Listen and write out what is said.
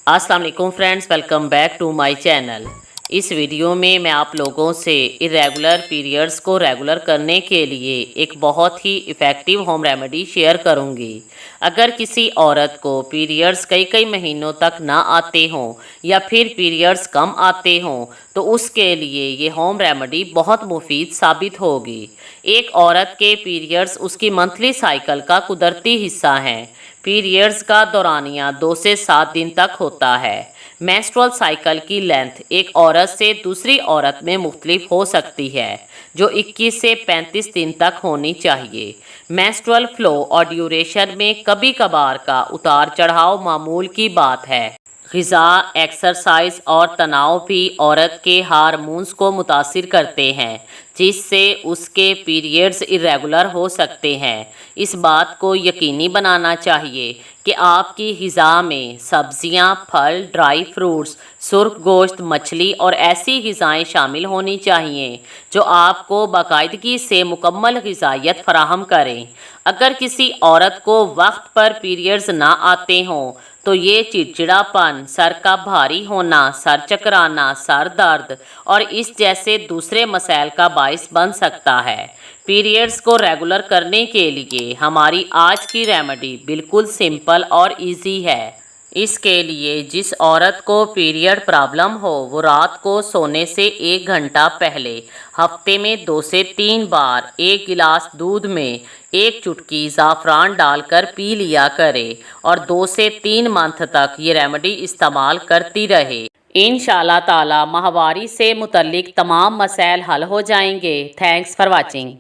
अस्सलाम वालेकुम friends, welcome back to my channel. इस वीडियो में मैं आप लोगों से इरेगुलर पीरियड्स को रेगुलर करने के लिए एक बहुत ही इफ़ेक्टिव होम रेमेडी शेयर करूंगी। अगर किसी औरत को पीरियड्स कई कई महीनों तक ना आते हों या फिर पीरियड्स कम आते हों तो उसके लिए ये होम रेमेडी बहुत मुफीद साबित होगी। एक औरत के पीरियड्स उसकी मंथली साइकिल का कुदरती हिस्सा हैं। पीरियड्स का दौरानिया 2 से 7 दिन तक होता है। मेंस्ट्रुअल साइकिल की लेंथ एक औरत से दूसरी औरत में मुख्तलिफ हो सकती है, जो 21 से 35 दिन तक होनी चाहिए। मेंस्ट्रुअल फ्लो और ड्यूरेशन में कभी कभार का उतार चढ़ाव मामूल की बात है। ग़िज़ा, एक्सरसाइज और तनाव भी औरत के हार्मोन्स को मुतासिर करते हैं, जिससे उसके पीरियड्स इरेगुलर हो सकते हैं। इस बात को यकीनी बनाना चाहिए कि आपकी ग़िज़ा में सब्ज़ियाँ, फल, ड्राई फ्रूट्स, सुर्ख गोश्त, मछली और ऐसी ग़िज़ाएँ शामिल होनी चाहिए जो आपको बाकायदगी से मुकम्मल ग़िज़ाइयत फराहम करें। अगर किसी औरत को वक्त पर पीरियड्स ना आते हों तो ये चिड़चिड़ापन, सर का भारी होना, सर चकराना, सर दर्द और इस जैसे दूसरे मसाइल का बाइस बन सकता है। पीरियड्स को रेगुलर करने के लिए हमारी आज की रेमेडी बिल्कुल सिंपल और इजी है। इसके लिए जिस औरत को पीरियड प्रॉब्लम हो वो रात को सोने से 1 घंटा पहले हफ्ते में 2 से 3 बार 1 गिलास दूध में 1 चुटकी ज़ाफ़रान डालकर पी लिया करे और 2 से 3 मंथ तक ये रेमेडी इस्तेमाल करती रहे। इंशाअल्लाह ताला माहवारी से मुतल्लिक तमाम मसाइल हल हो जाएंगे। Thanks for watching.